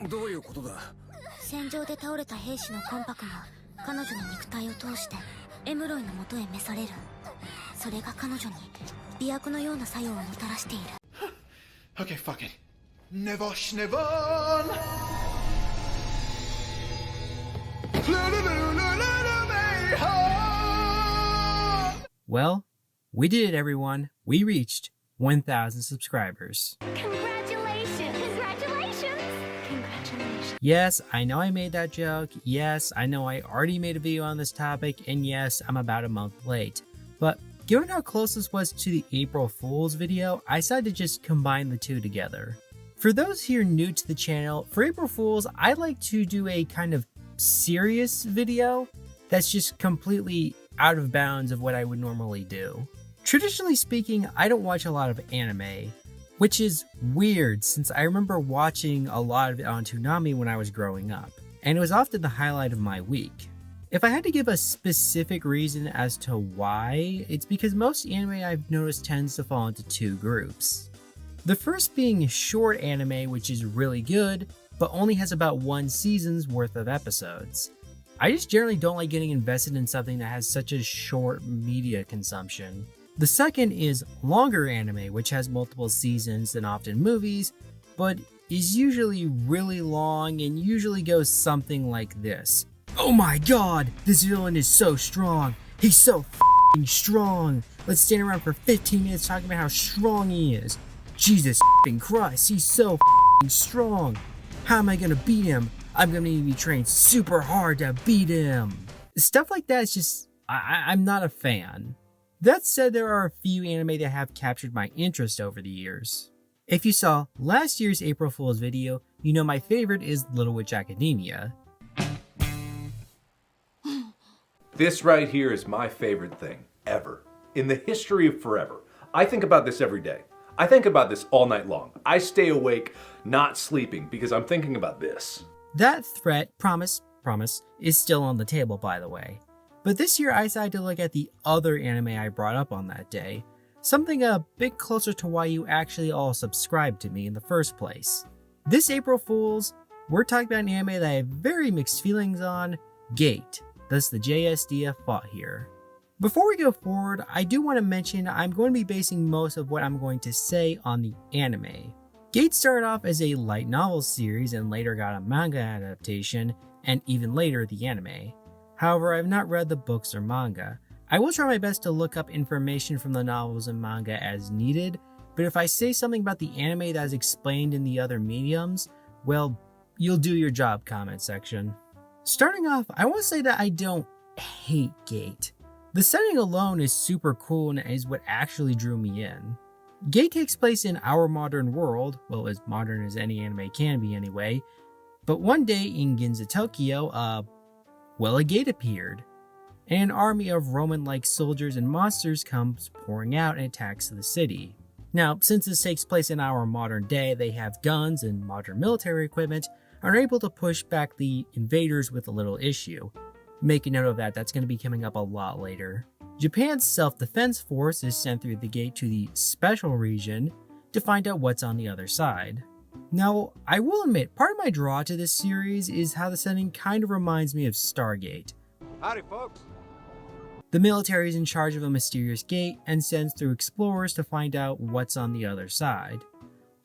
どういうことだ。戦場で倒れた兵士の魂魄が彼女の肉体を通してエムロイの元へ召される。それが彼女に媚薬のような作用をもたらしている。Okay, fuck it. Never schnevan! Well, we did it, everyone. We reached 1,000 subscribers. Congratulations! Congratulations! Congratulations! Yes, I know I made that joke. Yes, I know I already made a video on this topic. And yes, I'm about a month late. But given how close this was to the April Fool's video, I decided to just combine the two together. For those here new to the channel, for April Fool's, I like to do a kind of serious video that's just completely out of bounds of what I would normally do. Traditionally speaking, I don't watch a lot of anime, which is weird since I remember watching a lot of it on Toonami when I was growing up, and it was often the highlight of my week. If I had to give a specific reason as to why, it's because most anime I've noticed tends to fall into two groups. The first being short anime, which is really good, but only has about one season's worth of episodes. I just generally don't like getting invested in something that has such a short media consumption. The second is longer anime, which has multiple seasons and often movies, but is usually really long and usually goes something like this. Oh my god, this villain is so strong. He's so f***ing strong. Let's stand around for 15 minutes talking about how strong he is. Jesus f***ing Christ, he's so f***ing strong. How am I gonna beat him? I'm gonna need to be trained super hard to beat him. Stuff like that is just, I'm not a fan. That said, there are a few anime that have captured my interest over the years. If you saw last year's April Fool's video, you know my favorite is Little Witch Academia. This right here is my favorite thing ever in the history of forever. I think about this every day. I think about this all night long. I stay awake, not sleeping, because I'm thinking about this. That threat, promise, is still on the table, by the way. But this year I decided to look at the other anime I brought up on that day. Something a bit closer to why you actually all subscribed to me in the first place. This April Fool's, we're talking about an anime that I have very mixed feelings on, Gate, thus the JSDF fought here. Before we go forward, I do want to mention I'm going to be basing most of what I'm going to say on the anime. Gate started off as a light novel series and later got a manga adaptation, and even later the anime. However, I've not read the books or manga. I will try my best to look up information from the novels and manga as needed, but if I say something about the anime that is explained in the other mediums, well, you'll do your job, comment section. Starting off, I want to say that I don't hate Gate. The setting alone is super cool and is what actually drew me in. Gate takes place in our modern world, well, as modern as any anime can be anyway, but one day in Ginza, Tokyo, a gate appeared, and an army of Roman-like soldiers and monsters comes pouring out and attacks the city. Now, since this takes place in our modern day, they have guns and modern military equipment, and are able to push back the invaders with a little issue. Make a note of that, that's going to be coming up a lot later. Japan's self-defense force is sent through the gate to the special region to find out what's on the other side. Now, I will admit, part of my draw to this series is how the setting kind of reminds me of Stargate. Howdy, folks. The military is in charge of a mysterious gate and sends through explorers to find out what's on the other side,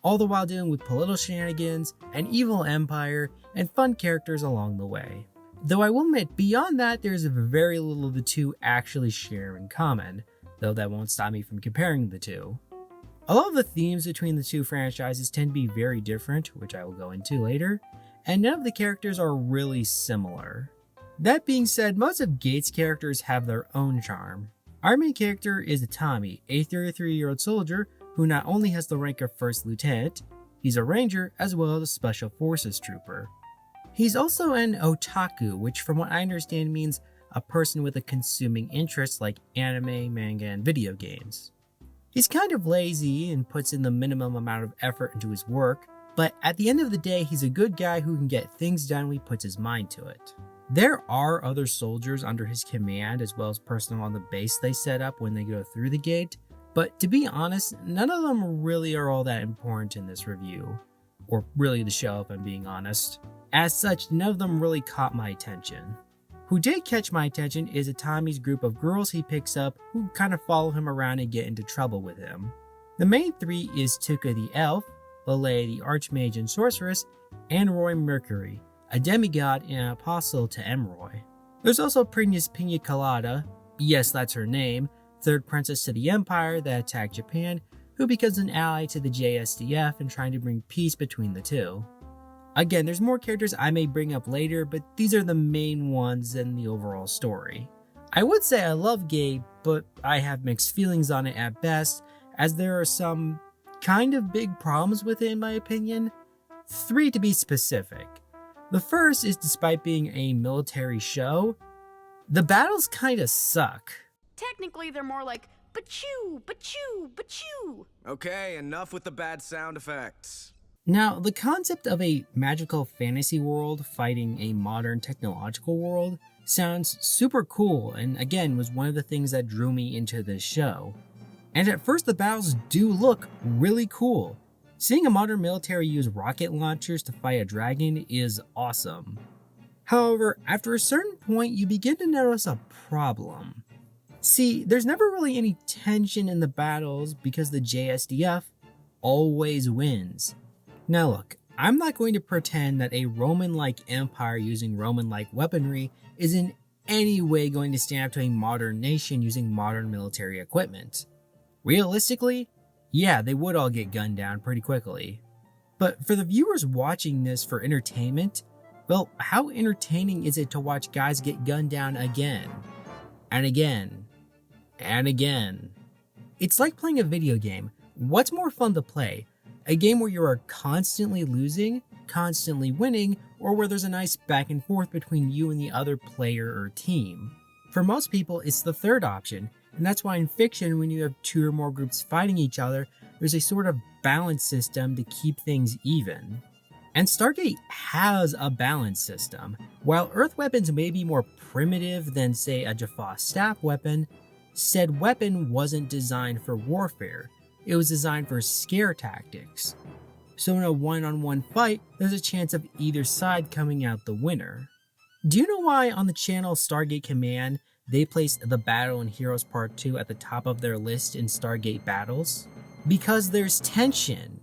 all the while dealing with political shenanigans, an evil empire, and fun characters along the way. Though I will admit, beyond that, there's very little the two actually share in common, though that won't stop me from comparing the two. A lot of the themes between the two franchises tend to be very different, which I will go into later, and none of the characters are really similar. That being said, most of Gate's characters have their own charm. Our main character is Itami, a 33-year-old soldier who not only has the rank of first lieutenant, he's a ranger as well as a special forces trooper. He's also an otaku, which from what I understand means a person with a consuming interest like anime, manga, and video games. He's kind of lazy and puts in the minimum amount of effort into his work, but at the end of the day, he's a good guy who can get things done when he puts his mind to it. There are other soldiers under his command as well as personnel on the base they set up when they go through the gate, but to be honest, none of them really are all that important in this review. or really the show if I'm being honest. As such, none of them really caught my attention. Who did catch my attention is Itami's group of girls he picks up who kind of follow him around and get into trouble with him. The main three is Tuka the elf, Lele the archmage and sorceress, and Roy Mercury, a demigod and an apostle to Emroy. There's also Princess Pina Colada, yes that's her name, third princess to the Empire that attacked Japan, who becomes an ally to the JSDF and trying to bring peace between the two. Again, there's more characters I may bring up later, but these are the main ones in the overall story. I would say I love Gabe, but I have mixed feelings on it at best, as there are some kind of big problems with it in my opinion. 3 to be specific. The first is despite being a military show, the battles kinda suck. Technically, they're more like ba-choo, ba-choo, ba-choo. Okay, enough with the bad sound effects. Now, the concept of a magical fantasy world fighting a modern technological world sounds super cool, and again was one of the things that drew me into this show. And at first the battles do look really cool. Seeing a modern military use rocket launchers to fight a dragon is awesome. However, after a certain point you begin to notice a problem. See, there's never really any tension in the battles because the JSDF always wins. Now look, I'm not going to pretend that a Roman-like empire using Roman-like weaponry is in any way going to stand up to a modern nation using modern military equipment. Realistically, yeah, they would all get gunned down pretty quickly. But for the viewers watching this for entertainment, well, how entertaining is it to watch guys get gunned down again, and again, and again? It's like playing a video game. What's more fun to play? A game where you are constantly losing, constantly winning, or where there's a nice back and forth between you and the other player or team. For most people, it's the third option, and that's why in fiction, when you have 2 or more groups fighting each other, there's a sort of balance system to keep things even. And Stargate has a balance system. While Earth weapons may be more primitive than, say, a Jaffa staff weapon, said weapon wasn't designed for warfare. It was designed for scare tactics. So in a one-on-one fight, there's a chance of either side coming out the winner. Do you know why on the channel Stargate Command, they placed the Battle in Heroes Part 2 at the top of their list in Stargate battles? Because there's tension.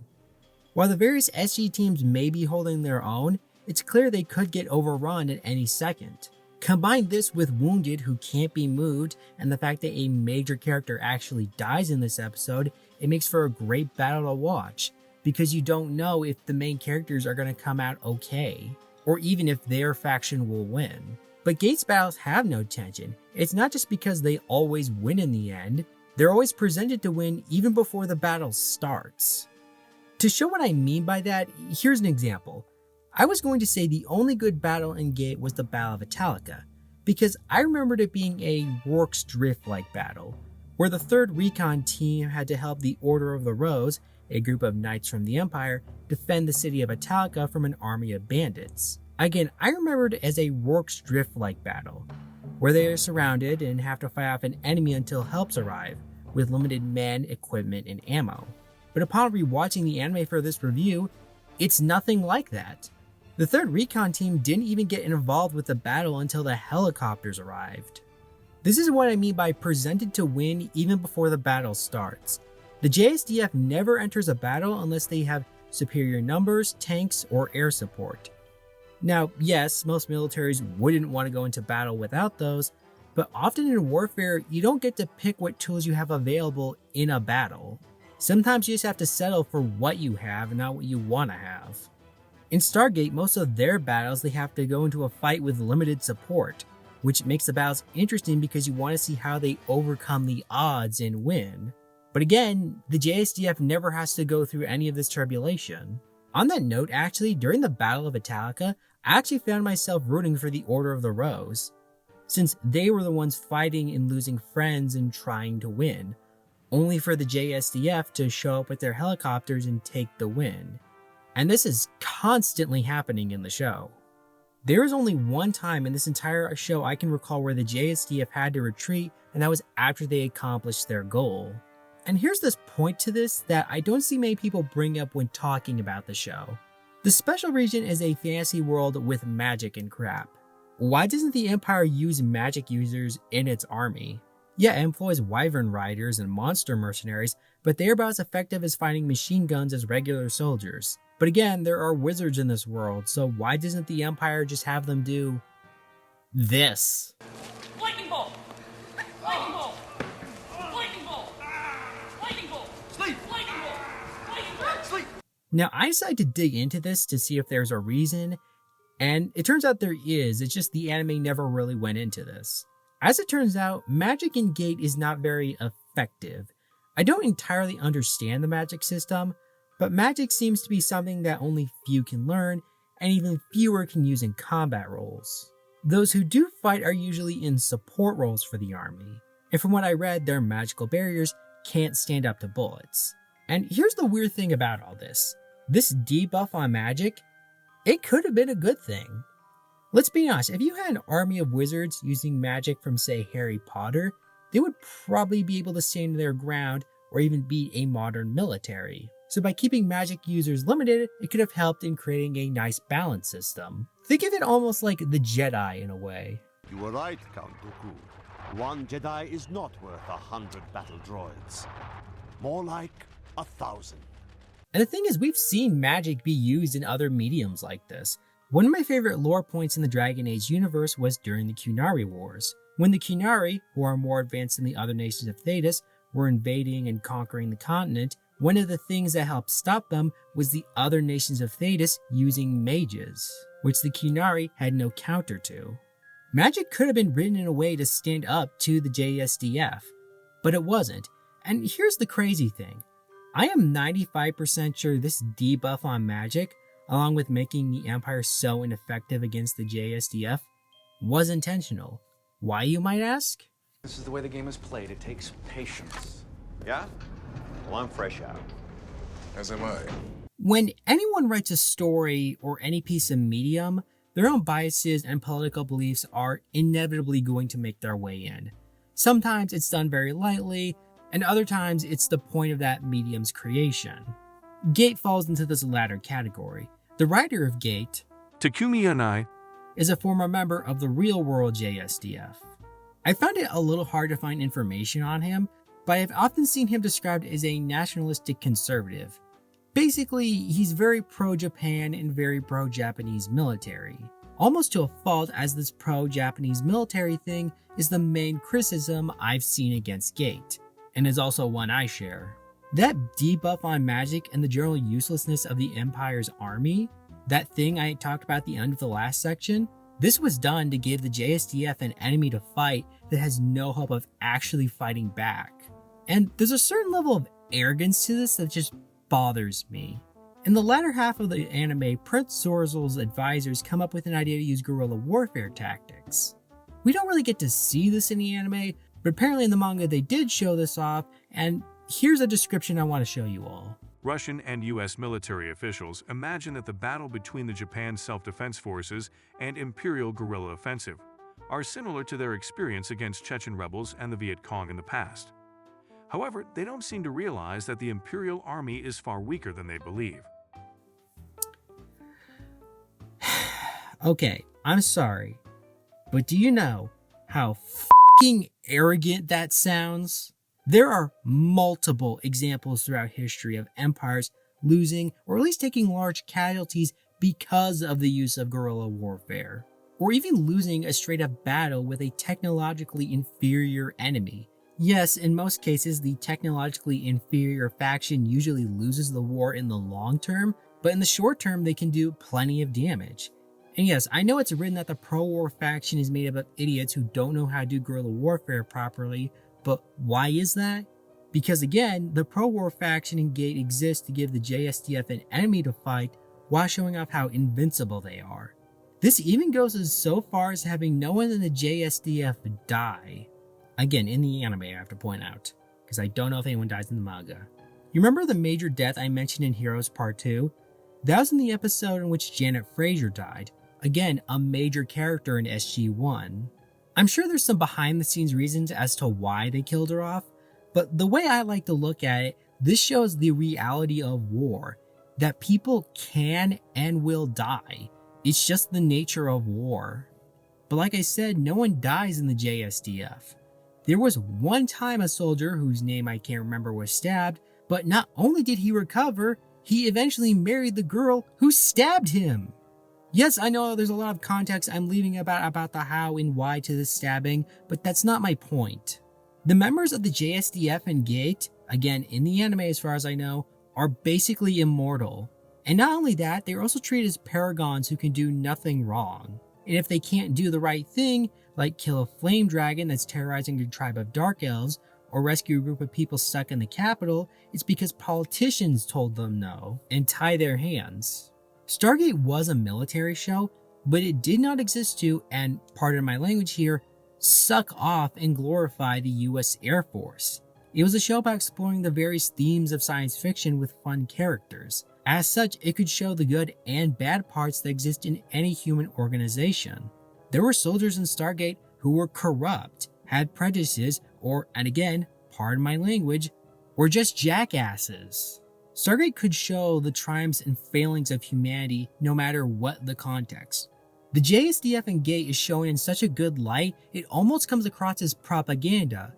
While the various SG teams may be holding their own, it's clear they could get overrun at any second. Combine this with Wounded who can't be moved and the fact that a major character actually dies in this episode, it makes for a great battle to watch, because you don't know if the main characters are going to come out okay, or even if their faction will win. But Gate's battles have no tension. It's not just because they always win in the end, they're always presented to win even before the battle starts. To show what I mean by that, here's an example. I was going to say the only good battle in Gate was the Battle of Italica, because I remembered it being a Rorke's Drift-like battle, where the 3rd Recon team had to help the Order of the Rose, a group of knights from the Empire, defend the city of Italica from an army of bandits. Again, I remembered it as a Rorke's Drift-like battle, where they are surrounded and have to fight off an enemy until helps arrive, with limited men, equipment, and ammo. But upon rewatching the anime for this review, it's nothing like that. The 3rd Recon team didn't even get involved with the battle until the helicopters arrived. This is what I mean by presented to win even before the battle starts. The JSDF never enters a battle unless they have superior numbers, tanks, or air support. Now, yes, most militaries wouldn't want to go into battle without those, but often in warfare, you don't get to pick what tools you have available in a battle. Sometimes you just have to settle for what you have and not what you want to have. In Stargate, most of their battles, they have to go into a fight with limited support, which makes the battles interesting because you want to see how they overcome the odds and win. But again, the JSDF never has to go through any of this tribulation. On that note, actually, during the Battle of Italica, I actually found myself rooting for the Order of the Rose, since they were the ones fighting and losing friends and trying to win, only for the JSDF to show up with their helicopters and take the win. And this is constantly happening in the show. There is only one time in this entire show I can recall where the JSDF had to retreat, and that was after they accomplished their goal. And here's this point to this that I don't see many people bring up when talking about the show. The special region is a fantasy world with magic and crap. Why doesn't the Empire use magic users in its army? Yeah, it employs wyvern riders and monster mercenaries, but they're about as effective as fighting machine guns as regular soldiers. But again, there are wizards in this world, so why doesn't the Empire just have them do this? Lightning bolt! Lightning bolt! Lightning bolt! Lightning bolt! Sleep! Lightning bolt! Lightning bolt! Sleep! Now, I decided to dig into this to see if there's a reason, and it turns out there is, it's just the anime never really went into this. As it turns out, magic in Gate is not very effective. I don't entirely understand the magic system, but magic seems to be something that only few can learn, and even fewer can use in combat roles. Those who do fight are usually in support roles for the army, and from what I read, their magical barriers can't stand up to bullets. And here's the weird thing about all this. This debuff on magic, it could have been a good thing. Let's be honest, if you had an army of wizards using magic from, say, Harry Potter, they would probably be able to stand their ground or even beat a modern military. So by keeping magic users limited, it could have helped in creating a nice balance system. Think of it almost like the Jedi in a way. You were right, Count Dooku. One Jedi is not worth 100 battle droids. More like 1,000. And the thing is, we've seen magic be used in other mediums like this. One of my favorite lore points in the Dragon Age universe was during the Qunari Wars. When the Qunari, who are more advanced than the other nations of Thedas, were invading and conquering the continent, one of the things that helped stop them was the other nations of Thedas using mages, which the Qunari had no counter to. Magic could have been written in a way to stand up to the JSDF, but it wasn't. And here's the crazy thing. I am 95% sure this debuff on magic, along with making the Empire so ineffective against the JSDF, was intentional. Why, you might ask? This is the way the game is played. It takes patience. Yeah? Well, I'm fresh out. As am I. When anyone writes a story or any piece of medium, their own biases and political beliefs are inevitably going to make their way in. Sometimes it's done very lightly, and other times it's the point of that medium's creation. Gate falls into this latter category. The writer of Gate, Takumi Yanai, is a former member of the real-world JSDF. I found it a little hard to find information on him, but I've often seen him described as a nationalistic conservative. Basically, he's very pro-Japan and very pro-Japanese military. Almost to a fault, as this pro-Japanese military thing is the main criticism I've seen against Gate, and is also one I share. That debuff on magic and the general uselessness of the Empire's army, that thing I talked about at the end of the last section, this was done to give the JSDF an enemy to fight that has no hope of actually fighting back. And there's a certain level of arrogance to this that just bothers me. In the latter half of the anime, Prince Zorzal's advisors come up with an idea to use guerrilla warfare tactics. We don't really get to see this in the anime, but apparently in the manga they did show this off, and here's a description I want to show you all. Russian and U.S. military officials imagine that the battle between the Japan Self-Defense Forces and Imperial Guerrilla Offensive are similar to their experience against Chechen rebels and the Viet Cong in the past. However, they don't seem to realize that the Imperial Army is far weaker than they believe. Okay, I'm sorry, but do you know how f***ing arrogant that sounds? There are multiple examples throughout history of empires losing or at least taking large casualties because of the use of guerrilla warfare, or even losing a straight-up battle with a technologically inferior enemy. Yes, in most cases, the technologically inferior faction usually loses the war in the long term, but in the short term, they can do plenty of damage. And yes, I know it's written that the pro-war faction is made up of idiots who don't know how to do guerrilla warfare properly, but why is that? Because again, the pro-war faction in Gate exists to give the JSDF an enemy to fight while showing off how invincible they are. This even goes as so far as having no one in the JSDF die. Again, in the anime, I have to point out, because I don't know if anyone dies in the manga. You remember the major death I mentioned in Heroes Part 2? That was in the episode in which Janet Fraser died. Again, a major character in SG-1. I'm sure there's some behind the scenes reasons as to why they killed her off, but the way I like to look at it, this shows the reality of war. that people can and will die. It's just the nature of war. But like I said, no one dies in the JSDF. There was one time a soldier whose name I can't remember was stabbed, but not only did he recover, he eventually married the girl who stabbed him. Yes, I know there's a lot of context I'm leaving about the how and why to this stabbing, but that's not my point. The members of the JSDF and Gate, again in the anime as far as I know, are basically immortal. And not only that, they're also treated as paragons who can do nothing wrong. And if they can't do the right thing, like kill a flame dragon that's terrorizing a tribe of dark elves, or rescue a group of people stuck in the capital, it's because politicians told them no and tie their hands. Stargate was a military show, but it did not exist to, and pardon my language here, suck off and glorify the US Air Force. It was a show about exploring the various themes of science fiction with fun characters. As such, it could show the good and bad parts that exist in any human organization. There were soldiers in Stargate who were corrupt, had prejudices, or, and again, pardon my language, were just jackasses. Stargate could show the triumphs and failings of humanity no matter what the context. The JSDF and Gate is shown in such a good light, it almost comes across as propaganda.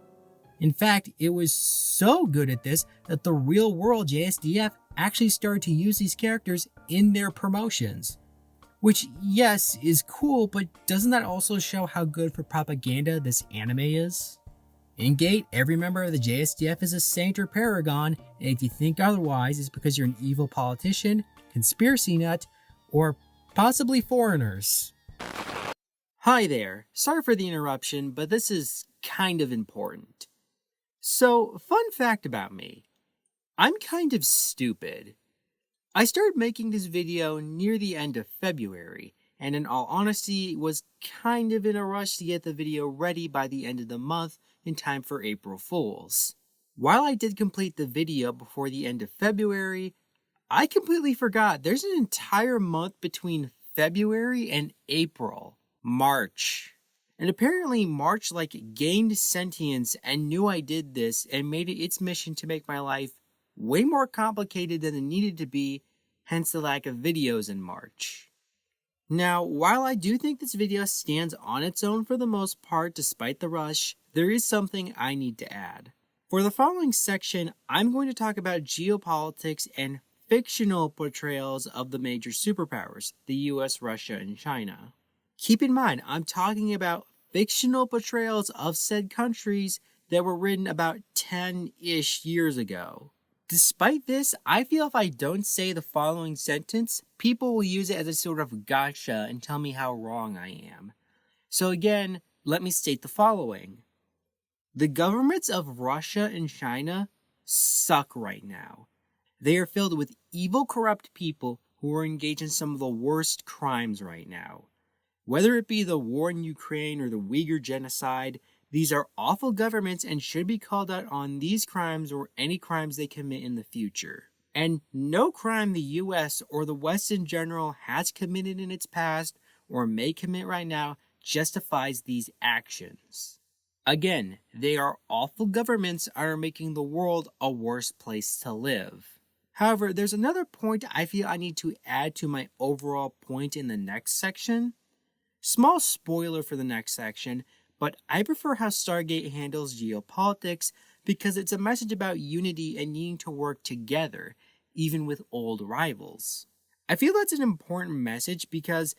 In fact, it was so good at this that the real world JSDF actually started to use these characters in their promotions. Which, yes, is cool, but doesn't that also show how good for propaganda this anime is? In Gate, every member of the JSDF is a saint or paragon, and if you think otherwise, it's because you're an evil politician, conspiracy nut, or possibly foreigners. Hi there, sorry for the interruption, but this is kind of important. So, fun fact about me. I'm kind of stupid. I started making this video near the end of February, and in all honesty, was kind of in a rush to get the video ready by the end of the month in time for April Fools. While I did complete the video before the end of February, I completely forgot there's an entire month between February and April, March. And apparently March gained sentience and knew I did this and made it its mission to make my life way more complicated than it needed to be, hence the lack of videos in March. Now, while I do think this video stands on its own for the most part despite the rush, there is something I need to add. For the following section, I'm going to talk about geopolitics and fictional portrayals of the major superpowers, the US, Russia, and China. Keep in mind, I'm talking about fictional portrayals of said countries that were written about 10-ish years ago. Despite this, I feel if I don't say the following sentence, people will use it as a sort of gotcha and tell me how wrong I am. So again, let me state the following. The governments of Russia and China suck right now. They are filled with evil, corrupt people who are engaged in some of the worst crimes right now. Whether it be the war in Ukraine or the Uyghur genocide, these are awful governments and should be called out on these crimes or any crimes they commit in the future. And no crime the US or the West in general has committed in its past or may commit right now justifies these actions. Again, they are awful governments and are making the world a worse place to live. However, there's another point I feel I need to add to my overall point in the next section. Small spoiler for the next section, but I prefer how Stargate handles geopolitics because it's a message about unity and needing to work together, even with old rivals. I feel that's an important message because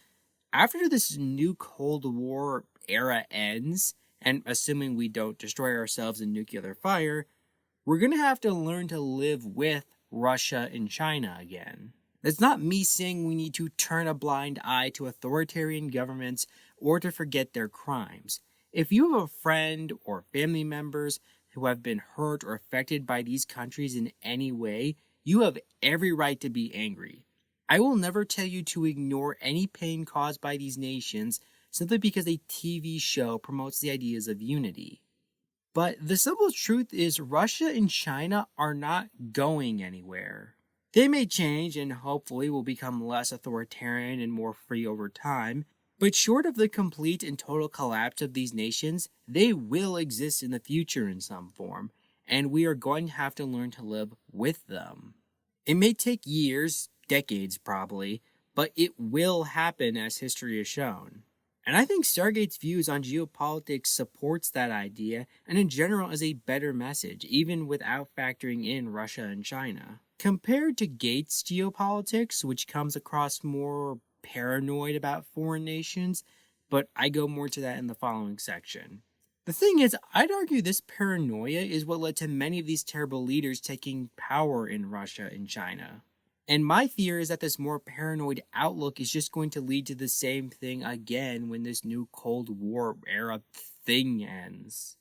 after this new Cold War era ends, and assuming we don't destroy ourselves in nuclear fire, we're going to have to learn to live with Russia and China again. That's not me saying we need to turn a blind eye to authoritarian governments or to forget their crimes. If you have a friend or family members who have been hurt or affected by these countries in any way, you have every right to be angry. I will never tell you to ignore any pain caused by these nations simply because a TV show promotes the ideas of unity. But the simple truth is Russia and China are not going anywhere. They may change and hopefully will become less authoritarian and more free over time, but short of the complete and total collapse of these nations, they will exist in the future in some form, and we are going to have to learn to live with them. It may take years, decades probably, but it will happen as history has shown. And I think Stargate's views on geopolitics supports that idea and in general is a better message, even without factoring in Russia and China. Compared to Gates' geopolitics, which comes across more paranoid about foreign nations, but I go more to that in the following section. The thing is, I'd argue this paranoia is what led to many of these terrible leaders taking power in Russia and China. And my fear is that this more paranoid outlook is just going to lead to the same thing again when this new Cold War era thing ends.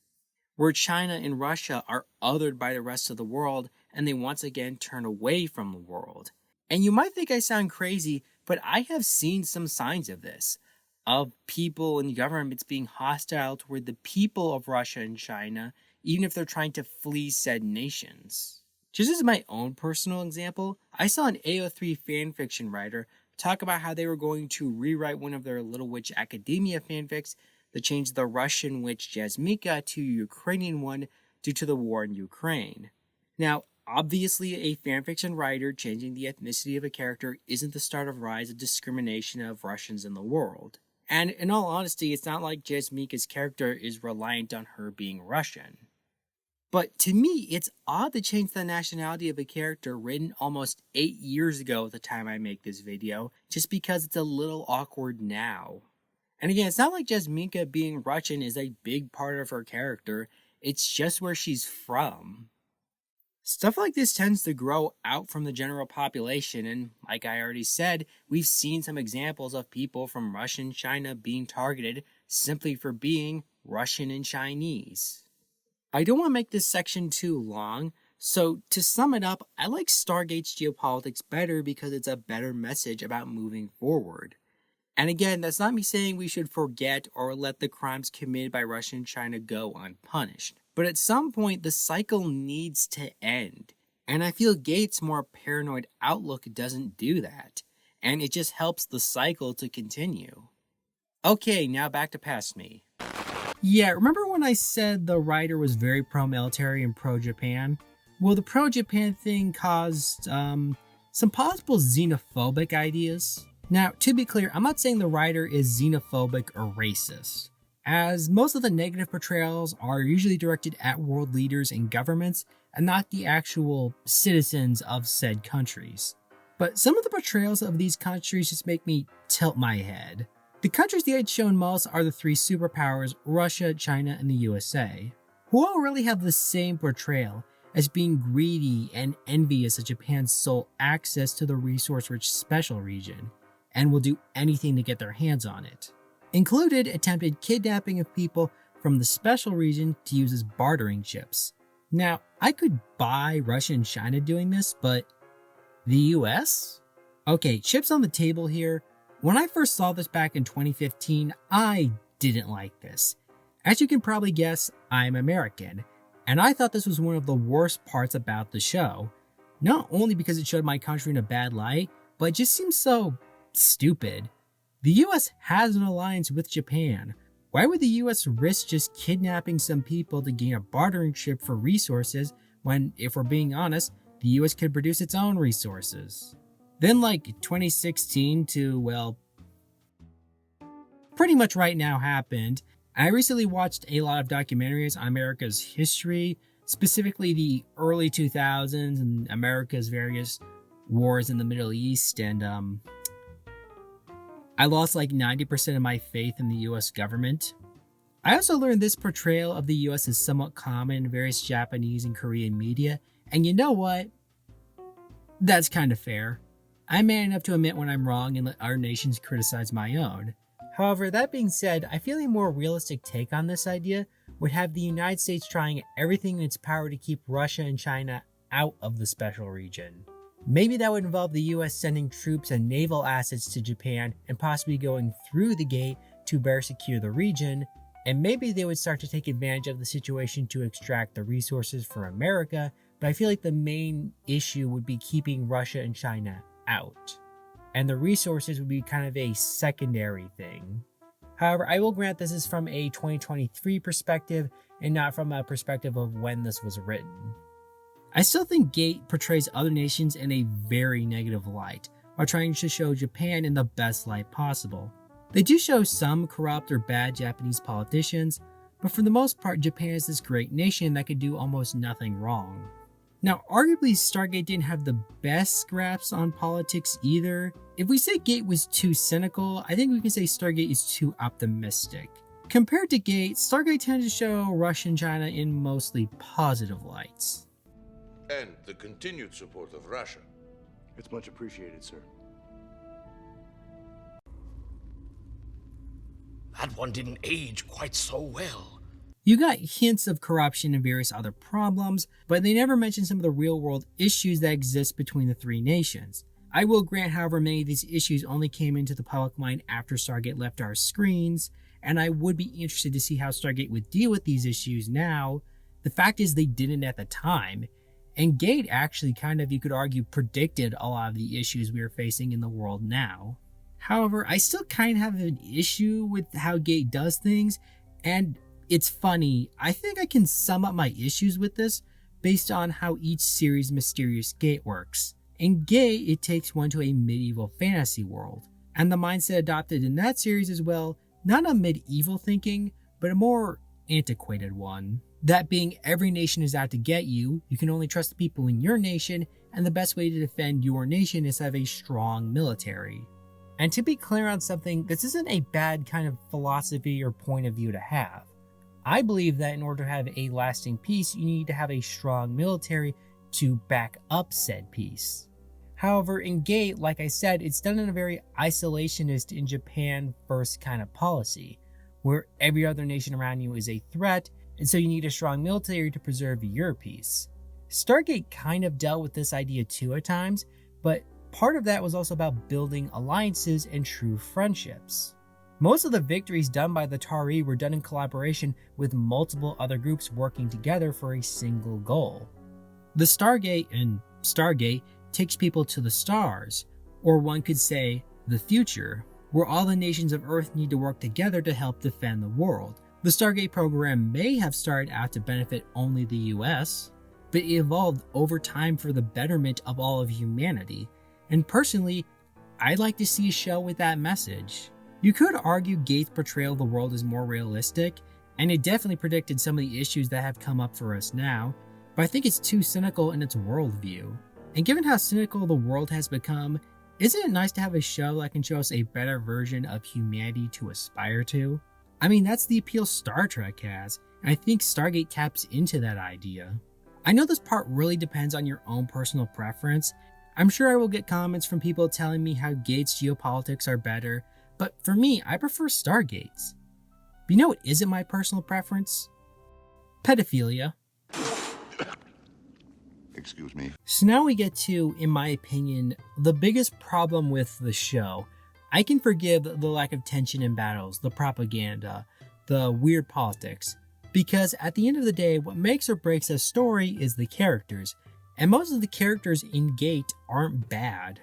Where China and Russia are othered by the rest of the world and they once again turn away from the world. And you might think I sound crazy, but I have seen some signs of this. Of people and governments being hostile toward the people of Russia and China, even if they're trying to flee said nations. Just as my own personal example, I saw an AO3 fanfiction writer talk about how they were going to rewrite one of their Little Witch Academia fanfics to change the Russian witch Jasmika to Ukrainian one due to the war in Ukraine. Now, obviously, a fanfiction writer changing the ethnicity of a character isn't the start of rise of discrimination of Russians in the world. And in all honesty, it's not like Jasmika's character is reliant on her being Russian. But to me, it's odd to change the nationality of a character written almost 8 years ago at the time I make this video, just because it's a little awkward now. And again, it's not like Jasmika being Russian is a big part of her character, it's just where she's from. Stuff like this tends to grow out from the general population, and like I already said, we've seen some examples of people from Russia and China being targeted simply for being Russian and Chinese. I don't want to make this section too long, so to sum it up, I like Stargate's geopolitics better because it's a better message about moving forward. And again, that's not me saying we should forget or let the crimes committed by Russia and China go unpunished. But at some point, the cycle needs to end. And I feel Gates' more paranoid outlook doesn't do that. And it just helps the cycle to continue. Okay, now back to Past Me. Yeah, remember when I said the writer was very pro-military and pro-Japan? Well, the pro-Japan thing caused some possible xenophobic ideas. Now, to be clear, I'm not saying the writer is xenophobic or racist, as most of the negative portrayals are usually directed at world leaders and governments and not the actual citizens of said countries. But some of the portrayals of these countries just make me tilt my head. The countries they had shown most are the three superpowers, Russia, China, and the USA, who all really have the same portrayal as being greedy and envious of Japan's sole access to the resource-rich special region, and will do anything to get their hands on it. Included attempted kidnapping of people from the special region to use as bartering chips. Now, I could buy Russia and China doing this, but the US? Okay, chips on the table here. When I first saw this back in 2015, I didn't like this. As you can probably guess, I'm American, and I thought this was one of the worst parts about the show. Not only because it showed my country in a bad light, but it just seems so stupid. The US has an alliance with Japan. Why would the US risk just kidnapping some people to gain a bartering chip for resources when, if we're being honest, the US could produce its own resources? Then like 2016 to, well, pretty much right now happened. I recently watched a lot of documentaries on America's history, specifically the early 2000s and America's various wars in the Middle East, and I lost like 90% of my faith in the US government. I also learned this portrayal of the US is somewhat common in various Japanese and Korean media, and you know what? That's kind of fair. I'm man enough to admit when I'm wrong and let other nations criticize my own. However, that being said, I feel a more realistic take on this idea would have the United States trying everything in its power to keep Russia and China out of the special region. Maybe that would involve the US sending troops and naval assets to Japan and possibly going through the gate to better secure the region, and maybe they would start to take advantage of the situation to extract the resources for America, but I feel like the main issue would be keeping Russia and China out, and the resources would be kind of a secondary thing. However, I will grant this is from a 2023 perspective and not from a perspective of when this was written. I still think Gate portrays other nations in a very negative light, while trying to show Japan in the best light possible. They do show some corrupt or bad Japanese politicians, but for the most part, Japan is this great nation that could do almost nothing wrong. Now, arguably, Stargate didn't have the best grasp on politics either. If we say Gate was too cynical, I think we can say Stargate is too optimistic. Compared to Gate, Stargate tended to show Russia and China in mostly positive lights. And the continued support of Russia. It's much appreciated, sir. That one didn't age quite so well. You got hints of corruption and various other problems, but they never mentioned some of the real-world issues that exist between the three nations. I will grant, however, many of these issues only came into the public mind after Stargate left our screens, and I would be interested to see how Stargate would deal with these issues now. The fact is they didn't at the time, and Gate actually kind of, you could argue, predicted a lot of the issues we are facing in the world now. However, I still kind of have an issue with how Gate does things, and it's funny. I think I can sum up my issues with this based on how each series' mysterious gate works. In Gate, it takes one to a medieval fantasy world, and the mindset adopted in that series as well, not a medieval thinking, but a more antiquated one. That being, every nation is out to get you, you can only trust the people in your nation, and the best way to defend your nation is to have a strong military. And to be clear on something, this isn't a bad kind of philosophy or point of view to have. I believe that in order to have a lasting peace, you need to have a strong military to back up said peace. However, in Gate, like I said, it's done in a very isolationist in Japan first kind of policy, where every other nation around you is a threat, and so you need a strong military to preserve your peace. Stargate kind of dealt with this idea too at times, but part of that was also about building alliances and true friendships. Most of the victories done by the Tari were done in collaboration with multiple other groups working together for a single goal. The Stargate takes people to the stars, or one could say the future, where all the nations of Earth need to work together to help defend the world. The Stargate program may have started out to benefit only the US, but it evolved over time for the betterment of all of humanity, and personally, I'd like to see a show with that message. You could argue Gate's portrayal of the world is more realistic, and it definitely predicted some of the issues that have come up for us now, but I think it's too cynical in its worldview. And given how cynical the world has become, isn't it nice to have a show that can show us a better version of humanity to aspire to? I mean, that's the appeal Star Trek has, and I think Stargate taps into that idea. I know this part really depends on your own personal preference. I'm sure I will get comments from people telling me how Gate's geopolitics are better, but for me, I prefer Stargate's. But you know what isn't my personal preference? Pedophilia. Excuse me. So now we get to, in my opinion, the biggest problem with the show. I can forgive the lack of tension in battles, the propaganda, the weird politics, because at the end of the day, what makes or breaks a story is the characters, and most of the characters in Gate aren't bad.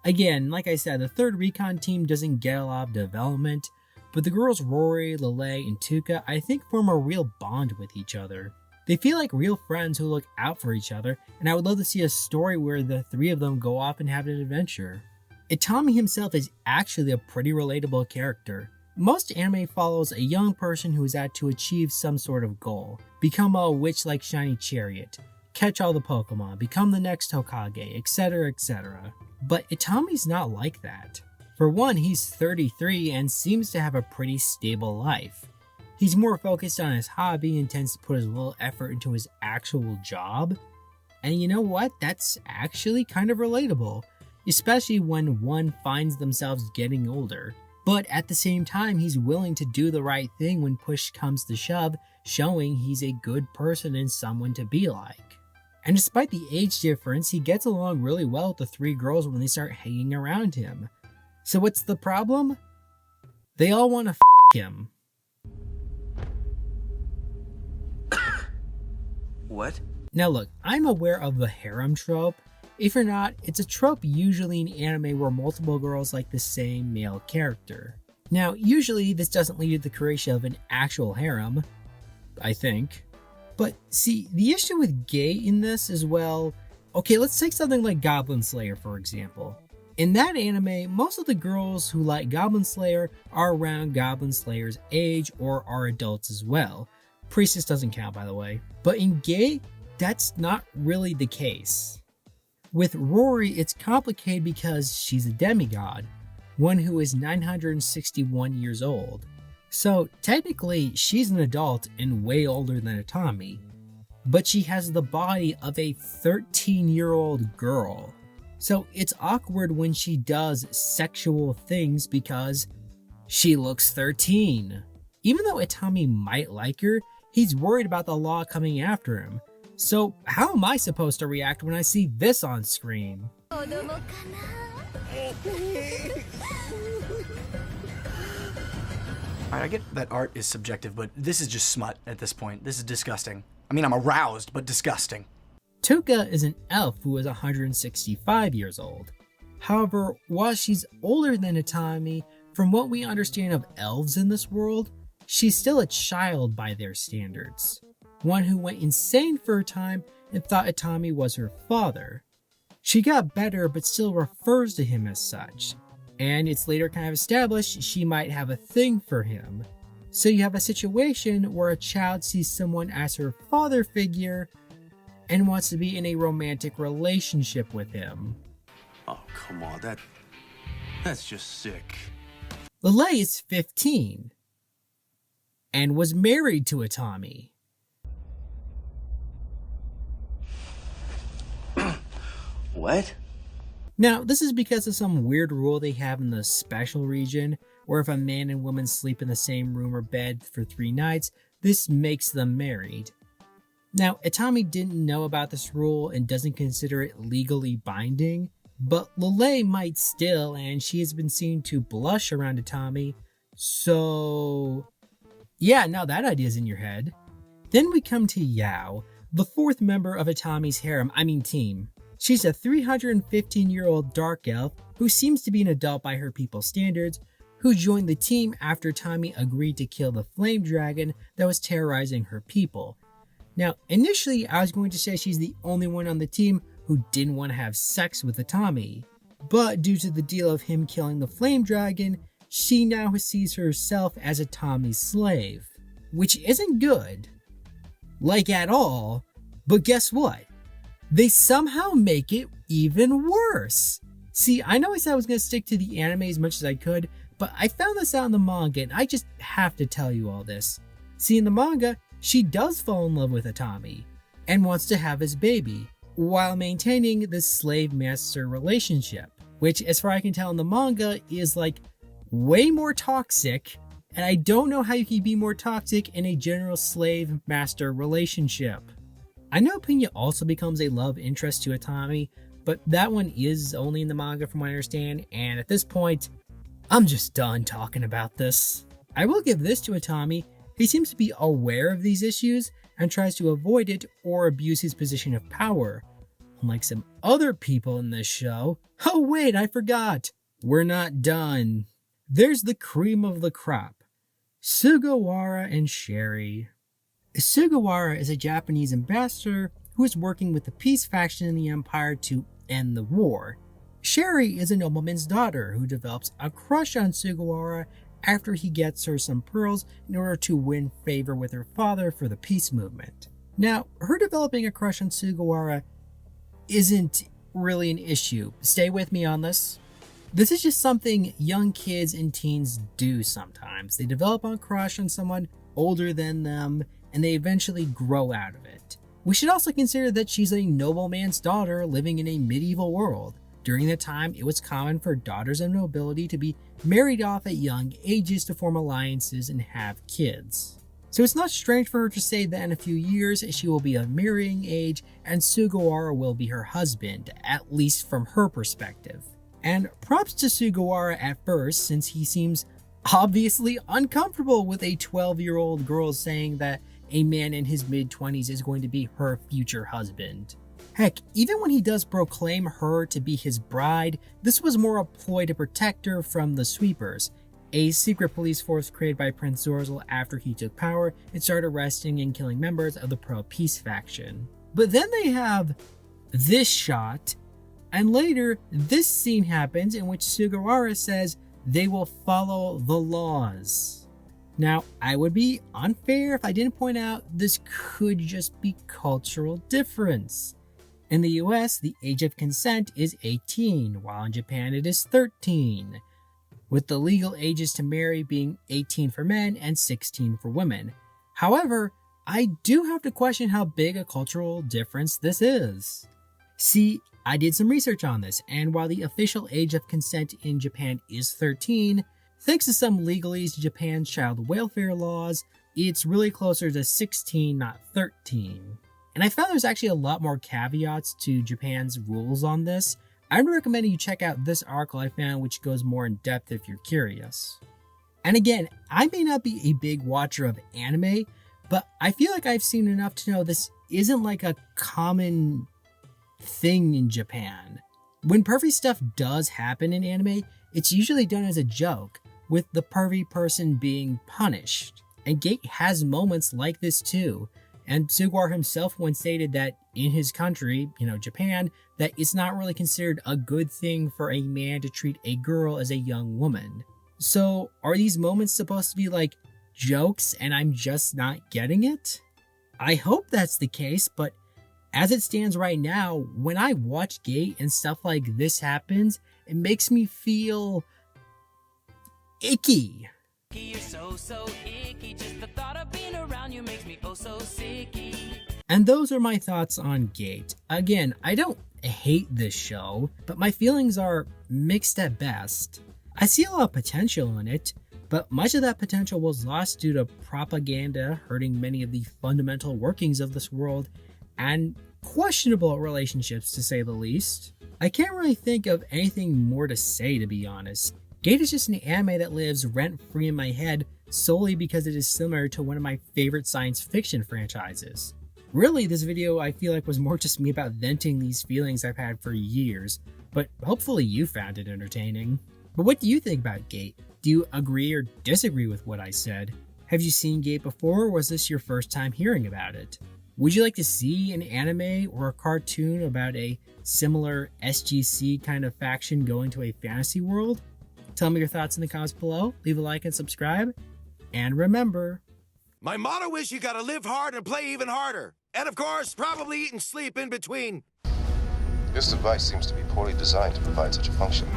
Again, like I said, the third recon team doesn't get a lot of development, but the girls Rory, Lele, and Tuka I think form a real bond with each other. They feel like real friends who look out for each other, and I would love to see a story where the three of them go off and have an adventure. Itami himself is actually a pretty relatable character. Most anime follows a young person who is out to achieve some sort of goal, become a witch like Shiny Chariot, catch all the Pokemon, become the next Hokage, etc, etc. But Itami's not like that. For one, he's 33 and seems to have a pretty stable life. He's more focused on his hobby and tends to put as little effort into his actual job. And you know what? That's actually kind of relatable, especially when one finds themselves getting older. But at the same time, he's willing to do the right thing when push comes to shove, showing he's a good person and someone to be like. And despite the age difference, he gets along really well with the three girls when they start hanging around him. So what's the problem? They all want to him. What? Now look, I'm aware of the harem trope. If you're not, it's a trope usually in anime where multiple girls like the same male character. Now, usually this doesn't lead to the creation of an actual harem, I think. But see, the issue with gay in this is, well, okay, let's take something like Goblin Slayer, for example. In that anime, most of the girls who like Goblin Slayer are around Goblin Slayer's age or are adults as well. Priestess doesn't count, by the way. But in gay, that's not really the case. With Rory, it's complicated because she's a demigod, one who is 961 years old. So technically, she's an adult and way older than Atami, but she has the body of a 13-year-old girl. So it's awkward when she does sexual things because she looks 13. Even though Atami might like her, he's worried about the law coming after him. So how am I supposed to react when I see this on screen? I get that art is subjective, but this is just smut at this point. This is disgusting. I mean, I'm aroused, but disgusting. Tuka is an elf who is 165 years old. However, while she's older than Atami, from what we understand of elves in this world, she's still a child by their standards. One who went insane for a time and thought Atami was her father. She got better but still refers to him as such, and it's later kind of established she might have a thing for him. So you have a situation where a child sees someone as her father figure and wants to be in a romantic relationship with him. Oh, come on, that's just sick. Lele is 15 and was married to Atami. What? Now, this is because of some weird rule they have in the special region, where if a man and woman sleep in the same room or bed for 3 nights, this makes them married. Now, Atami didn't know about this rule and doesn't consider it legally binding, but Lele might still, and she has been seen to blush around Atami, so yeah, now that idea's in your head. Then we come to Yao, the 4th member of Atami's team. She's a 315-year-old dark elf who seems to be an adult by her people's standards, who joined the team after Atami agreed to kill the flame dragon that was terrorizing her people. Now, initially I was going to say she's the only one on the team who didn't want to have sex with Atami, but due to the deal of him killing the flame dragon, she now sees herself as Atami's slave, which isn't good, like at all, but guess what? They somehow make it even worse. See, I know I said I was going to stick to the anime as much as I could, but I found this out in the manga and I just have to tell you all this. See, in the manga, she does fall in love with Atami and wants to have his baby while maintaining this slave-master relationship, which as far as I can tell in the manga is like way more toxic, and I don't know how you can be more toxic in a general slave-master relationship. I know Pinya also becomes a love interest to Atami, but that one is only in the manga from what I understand, and at this point, I'm just done talking about this. I will give this to Atami. He seems to be aware of these issues and tries to avoid it or abuse his position of power. Unlike some other people in this show. Oh wait, I forgot! We're not done. There's the cream of the crop. Sugawara and Sherry. Sugawara is a Japanese ambassador who is working with the peace faction in the Empire to end the war. Sherry is a nobleman's daughter who develops a crush on Sugawara after he gets her some pearls in order to win favor with her father for the peace movement. Now, her developing a crush on Sugawara isn't really an issue. Stay with me on this. This is just something young kids and teens do sometimes. They develop a crush on someone older than them, and they eventually grow out of it. We should also consider that she's a nobleman's daughter living in a medieval world. During that time, it was common for daughters of nobility to be married off at young ages to form alliances and have kids. So it's not strange for her to say that in a few years she will be of marrying age and Sugawara will be her husband, at least from her perspective. And props to Sugawara at first, since he seems obviously uncomfortable with a 12-year-old girl saying that a man in his mid-20s is going to be her future husband. Heck, even when he does proclaim her to be his bride, this was more a ploy to protect her from the sweepers, a secret police force created by Prince Zorzel after he took power and started arresting and killing members of the pro-peace faction. But then they have this shot, and later this scene happens in which Sugawara says they will follow the laws. Now, I would be unfair if I didn't point out this could just be cultural difference. In the US, the age of consent is 18, while in Japan it is 13, with the legal ages to marry being 18 for men and 16 for women. However, I do have to question how big a cultural difference this is. See, I did some research on this, and while the official age of consent in Japan is 13, thanks to some legalese to Japan's child welfare laws, it's really closer to 16, not 13. And I found there's actually a lot more caveats to Japan's rules on this. I'd recommend you check out this article I found, which goes more in depth if you're curious. And again, I may not be a big watcher of anime, but I feel like I've seen enough to know this isn't like a common thing in Japan. When pervy stuff does happen in anime, it's usually done as a joke, with the pervy person being punished. And Gate has moments like this too. And Sugawara himself once stated that in his country, Japan, that it's not really considered a good thing for a man to treat a girl as a young woman. So are these moments supposed to be like jokes and I'm just not getting it? I hope that's the case, but as it stands right now, when I watch Gate and stuff like this happens, it makes me feel icky. You're so icky. Just the thought of being around you makes me oh so sicky. And those are my thoughts on Gate. Again, I don't hate this show, but my feelings are mixed at best. I see a lot of potential in it, but much of that potential was lost due to propaganda hurting many of the fundamental workings of this world and questionable relationships, to say the least. I can't really think of anything more to say, to be honest. Gate is just an anime that lives rent-free in my head solely because it is similar to one of my favorite science fiction franchises. Really, this video I feel like was more just me about venting these feelings I've had for years, but hopefully you found it entertaining. But what do you think about Gate? Do you agree or disagree with what I said? Have you seen Gate before, or was this your first time hearing about it? Would you like to see an anime or a cartoon about a similar SGC kind of faction going to a fantasy world? Tell me your thoughts in the comments below, leave a like and subscribe, and remember, my motto is you gotta live hard and play even harder. And of course, probably eat and sleep in between. This device seems to be poorly designed to provide such a function.